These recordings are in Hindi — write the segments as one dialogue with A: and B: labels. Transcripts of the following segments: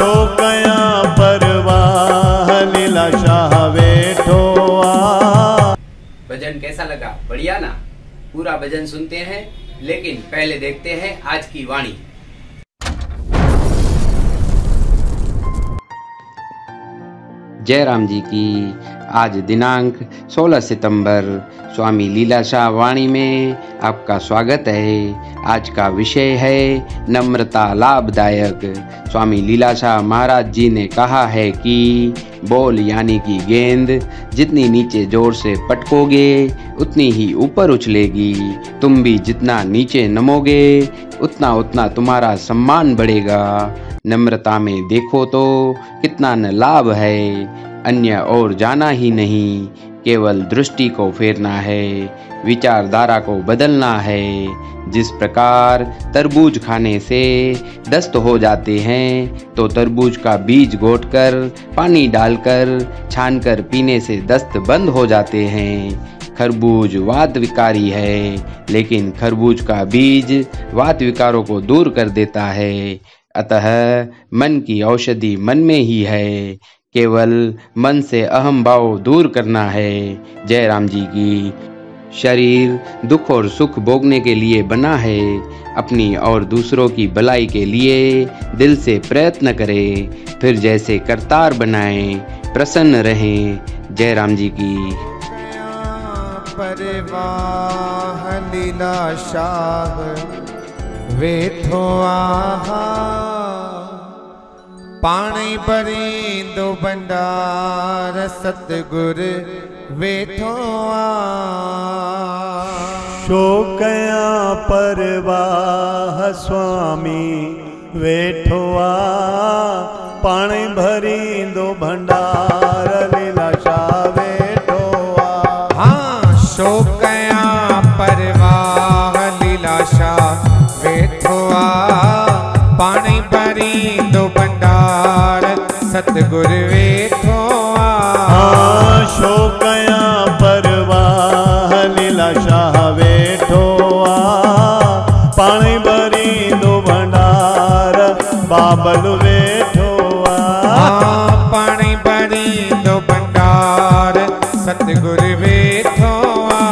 A: शो कया परवाह लीला शाह वेठो आ।
B: भजन कैसा लगा? बढ़िया ना? पूरा भजन सुनते हैं, लेकिन पहले देखते हैं आज की वाणी।
C: जयराम जी की आज दिनांक 16 सितंबर स्वामी लीलाशाह वाणी में आपका स्वागत है। आज का विषय है नम्रता लाभदायक। स्वामी लीलाशाह महाराज जी ने कहा है कि बॉल यानी कि गेंद जितनी नीचे जोर से पटकोगे उतनी ही ऊपर उछलेगी। तुम भी जितना नीचे नमोगे उतना उतना तुम्हारा सम्मान बढ़ेगा। नम्रता में देखो तो कितना न लाभ है। अन्य और जाना ही नहीं, केवल दृष्टि को फेरना है, विचारधारा को बदलना है। जिस प्रकार तरबूज खाने से दस्त हो जाते हैं तो तरबूज का बीज घोटकर पानी डालकर छानकर पीने से दस्त बंद हो जाते हैं। खरबूज वात विकारी है, लेकिन खरबूज का बीज वात विकारों को दूर कर देता है। अतः मन की औषधि मन में ही है, केवल मन से अहम भाव दूर करना है। जयराम जी की शरीर दुख और सुख भोगने के लिए बना है, अपनी और दूसरों की भलाई के लिए दिल से प्रयत्न करें, फिर जैसे करतार बनाएं, प्रसन्न रहें। जयराम जी की
D: परवाह लीला शाह वेठो आहा पाणी बरींदो भंडार सतगुर वेठो आ।
A: शो कया परवाह स्वामी वेठो आ, पाणी भरींदो भंडार लीला शाह वेठो आ।
D: हाँ, शो कया परवाह लीला शाह वेठो आ, पाणी भरींदो भंडार सतगुर वेठो आ।
A: हाँ, शो कया परवाह लीला शाह वेठो आ, पाणी भरींदो भंडार बाबल वेठो आ।
D: हाँ, पाणी भरींदो भंडार सतगुर वेठो आ।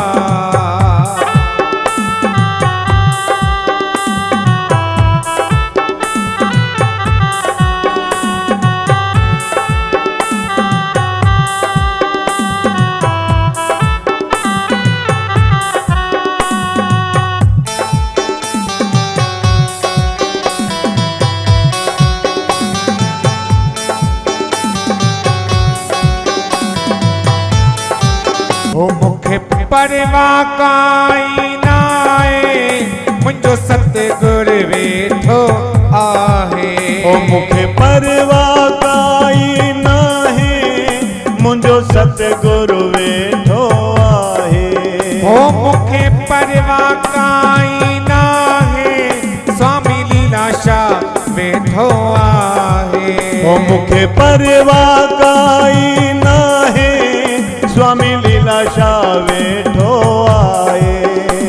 D: ओ मुखे परवाह काई नाए मुंजो सतगुर वेठो आहे।
A: ओ मुखे परवाह काई नाहे मुंजो सतगुरु वेठो आहे।
D: ओ मुखे परवाह काई नाहे स्वामी लीलाशाह वेठो आहे।
A: ओ मुखे परवाह काई नाहे स्वामी लीलाशाह वेठो आए।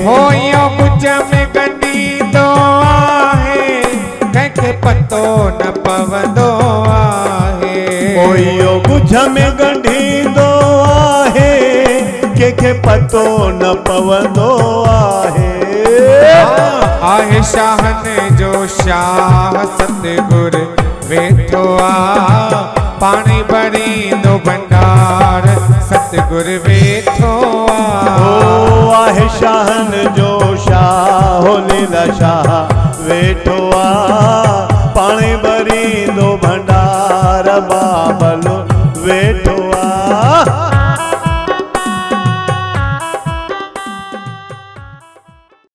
D: हो यो कुछ में गंडी तो आहे कंहिंखे पतो न पवंदो आहे।
A: ओ यो कुछ में गंडी तो आहे कंहिंखे पतो न पवंदो आहे।
D: आहे शाहन जो शाह सतगुर वेठो आ, पाणी भरींदो भंडार सतगुर वेठो आ।
A: ओ आहे शाहन जो शाह लीला शाह वेठो आ, पाणी भरींदो भंडार बाबल वेठो